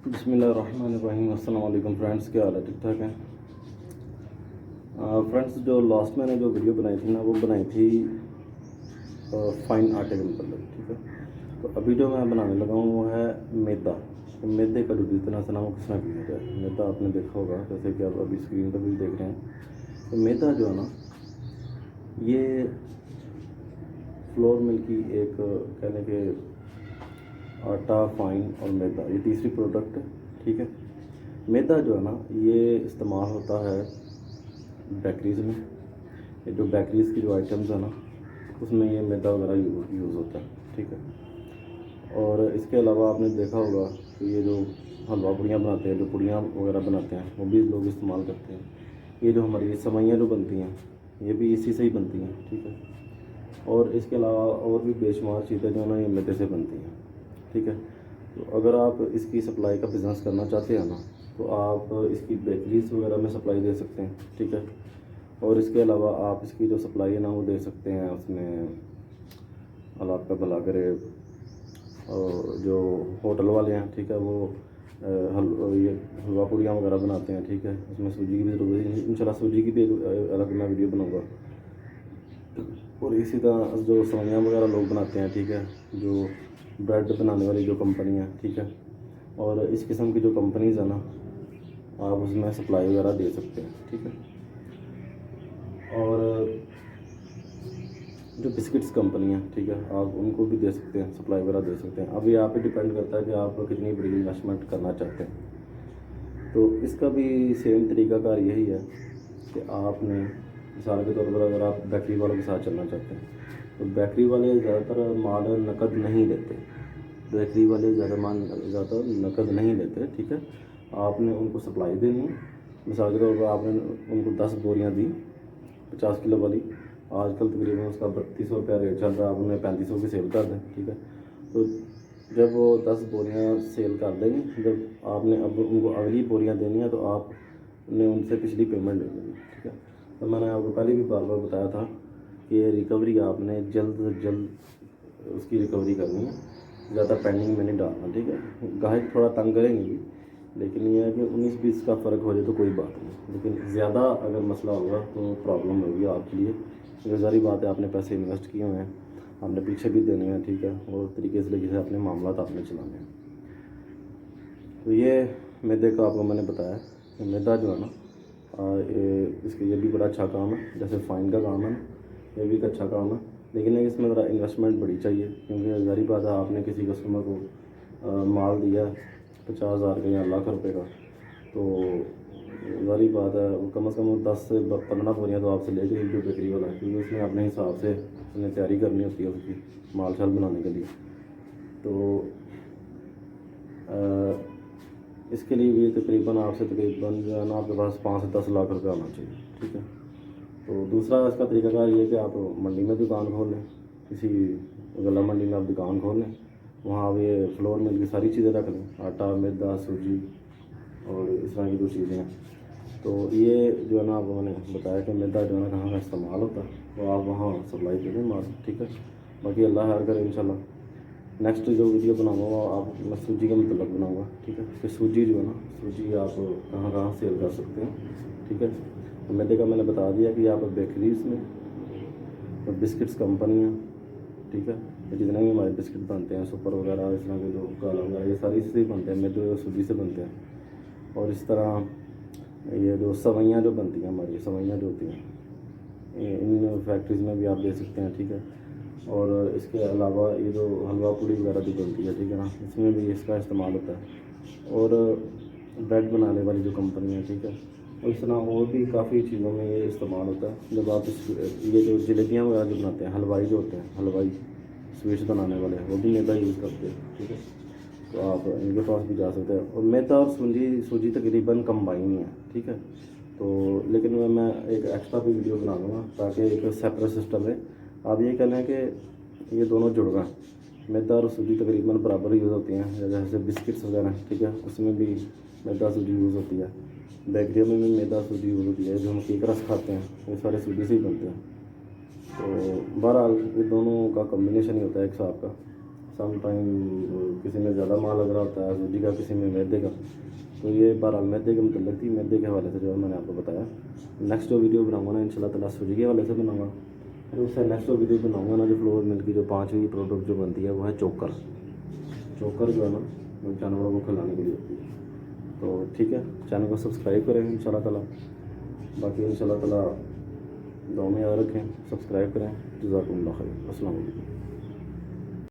बिस्मिल्लाहिर्रहमानिर्रहीम। अस्सलाम वालेकुम फ्रेंड्स, क्या हाल है? ठीक ठाक हैं फ्रेंड्स। जो लास्ट मैंने जो वीडियो बनाई थी ना, वो बनाई थी फाइन आटे के मतलब, ठीक है। तो अभी जो मैं बनाने लगा हूँ वो है मैदा। तो मैदे का जो जितना सा ना वो किसना किया जाए, मैदा आपने देखा होगा जैसे कि आप अभी स्क्रीन पर भी देख रहे हैं। तो मैदा जो है ना, ये फ्लोर मिल की एक कहने के आटा, फाइन और मैदा, ये तीसरी प्रोडक्ट है, ठीक है। मैदा जो है ना, ये इस्तेमाल होता है बेकरीज़ में। ये जो बेकरीज़ की जो आइटम्स है ना, उसमें ये मैदा वगैरह यूज़ होता है, ठीक है। और इसके अलावा आपने देखा होगा कि ये जो हलवा पुड़ियाँ बनाते हैं, जो पुड़ियाँ वगैरह बनाते हैं, वो भी लोग इस्तेमाल करते हैं। ये जो हमारी सेवइयाँ जो बनती हैं, ये भी इसी से ही बनती हैं, ठीक है। और इसके अलावा और भी बेशुमार चीज़ें जो है ना, ये मैदे से बनती हैं, ठीक है। तो अगर आप इसकी सप्लाई का बिज़नेस करना चाहते हैं ना, तो आप इसकी बेकरीज वगैरह में सप्लाई दे सकते हैं, ठीक है। और इसके अलावा आप इसकी जो सप्लाई है ना, वो दे सकते हैं उसमें, अल्लाह आपका भला करे। और जो होटल वाले हैं, ठीक है, वो ये हलवा पूड़ियाँ वगैरह बनाते हैं, ठीक है। उसमें सूजी की भी ज़रूरत है, इंशाल्लाह सूजी की भी अलग मैं वीडियो बनाऊँगा। और इसी तरह जो सेवइयाँ वगैरह लोग बनाते हैं, ठीक है, जो ब्रेड बनाने वाली जो कंपनियाँ, ठीक है, और इस किस्म की जो कंपनीज़ है ना, आप उसमें सप्लाई वगैरह दे सकते हैं, ठीक है। और जो बिस्किट्स कंपनियाँ, ठीक है, आप उनको भी दे सकते हैं, सप्लाई वगैरह दे सकते हैं। अभी आप पे डिपेंड करता है कि आप कितनी बड़ी इन्वेस्टमेंट करना चाहते हैं। तो इसका भी सेम तरीकाकार यही है कि आपने मिसाल के तौर पर अगर आप बेकरी वालों के साथ चलना चाहते हैं, तो बेकरी वाले ज़्यादातर माल नकद नहीं लेते। बेकरी वाले ज़्यादा नकद नहीं लेते, ठीक है। आपने उनको सप्लाई देनी है। मिसाल के तौर पर आपने उनको 10 बोरियाँ दी 50 किलो वाली, आजकल तकरीबन उसका 3200 रुपया रेट चल रहा है, आप उन्हें 3500 की सेल कर दें, ठीक है। तो जब वो 10 बोरियाँ सेल कर देंगे, जब आपने अब उनको अगली बोरियाँ देनी है, तो आपने उनसे पिछली पेमेंट दे देनी, ठीक है। तो मैंने आपको पहले भी बार बार बताया था कि रिकवरी आपने जल्द से जल्द उसकी रिकवरी करनी है, ज़्यादा पेंडिंग में नहीं डालना, ठीक है। गाहक थोड़ा तंग करेंगे भी, लेकिन ये है कि 19-20 का फ़र्क हो जाए तो कोई बात नहीं, लेकिन ज़्यादा अगर मसला होगा तो प्रॉब्लम होगी आपके लिए। ये ज़ाहिर बात है, आपने पैसे इन्वेस्ट किए हुए हैं, आपने पीछे भी देने हैं, ठीक है, और तरीके से लेके अपने मामला आपने चलाने हैं। तो ये मैदे का आपको मैंने बताया कि मैदा जो है ना, ये भी बड़ा अच्छा काम है, जैसे फ़ाइन का काम है ना, ये भी एक अच्छा काम है। लेकिन इसमें ज़रा इन्वेस्टमेंट बड़ी चाहिए, क्योंकि ज़ाहिर बात है, आपने किसी कस्टमर को माल दिया 50,000 का या लाख रुपए का, तो ज़ाहिर बात है वो कम से कम 10 से 15 बोरियाँ तो आपसे लेके ही जो बेकरी वाला है, क्योंकि उसने अपने हिसाब से उसने तैयारी करनी होती है उसकी माल शाल बनाने के लिए। तो इसके लिए भी तकरीबन जो है ना, आपके पास 5 से 10 लाख रुपये आना चाहिए, ठीक है। तो दूसरा इसका तरीकाकार ये है कि आप मंडी में दुकान खोल लें, किसी गला मंडी में आप दुकान खोल लें, वहाँ आप ये फ्लोर मिल की सारी चीज़ें रख लें, आटा, मैदा, सूजी और इस तरह की जो चीज़ें हैं। तो ये जो है ना, आपको मैंने बताया कि मैदा जो है ना कहाँ का इस्तेमाल होता है, तो आप वहाँ सप्लाई कर दें माल, ठीक है। बाकी अल्लाह खैर करे, इंशाल्लाह नेक्स्ट जो वीडियो बनाऊँगा आप मैं सूजी के मतलब बनाऊँगा, ठीक है। कि सूजी जो है ना, सूजी आप कहाँ कहाँ सेल कर सकते हैं, ठीक है। तो मैदे का मैंने बता दिया कि आप बेकरीज में और बिस्किट्स कंपनियाँ, ठीक है, ये जितने भी हमारे बिस्किट बनते हैं, सुपर वगैरह, इस तरह के जो गाला वगैरह, ये सारी इससे ही बनते हैं, मैदे और सूजी से बनते हैं। और इस तरह ये जो सेवइयाँ जो बनती हैं, हमारी सेवइयाँ जो होती हैं, इन फैक्ट्रीज़ में भी आप दे सकते हैं, ठीक है। और इसके अलावा ये जो हलवा पूड़ी वगैरह जो बनती है, ठीक है ना, इसमें भी इसका इस्तेमाल होता है। और ब्रेड बनाने वाली जो कंपनी है, ठीक है, और इस तरह और भी काफ़ी चीज़ों में ये इस्तेमाल होता है। जब आप ये जो जलेबियाँ वगैरह जो बनाते हैं, हलवाई जो होते हैं, हलवाई स्वीट्स बनाने वाले, वो भी मैदा यूज़ करते हैं, ठीक है। तो आप इनके पास भी जा सकते हैं। और मैदा और सूजी तकरीबन कंबाइन ही है, ठीक है। तो लेकिन मैं एक एक्स्ट्रा भी वीडियो बना दूँगा, ताकि एक सेपरेट सिस्टम है। आप ये कह लें कि ये दोनों जुड़ गए, मैदा और सूजी तकरीबन बराबर यूज़ होती हैं। जैसे बिस्किट्स वगैरह, ठीक है, उसमें भी मैदा सूजी यूज़ होती है। बेकरियों में भी मैदा सूजी यूज़ होती है। जो हम केक रस खाते हैं, वो सारे सूजी से ही बनते हैं। तो बहरहाल ये दोनों का कॉम्बिनेशन ही होता है एक साथ का। सम टाइम किसी में ज़्यादा माल लग रहा होता है सूजी का, किसी में मैदे का। तो ये बहरहाल मैदे के मतलब थी, मैदे के हवाले से जो है मैंने आपको बताया। नेक्स्ट जो वीडियो बनाऊंगा ना इंशाल्लाह ताला सूजी के हवाले से बनाऊंगा। फिर उससे नेक्स्ट जो वीडियो बनाऊंगा ना, जो फ्लोर मिल्क की जो 5वीं प्रोडक्ट जो बनती है वो है चोकर। चोकर जो है ना वो जानवरों को खिलाने के लिए होती है। तो ठीक है, चैनल को सब्सक्राइब करें इंशाल्लाह ताला। बाकी इंशाल्लाह ताला दुआ में याद रखें, सब्सक्राइब करें। जज़ाकुमुल्लाह खैर। अस्सलाम वालेकुम।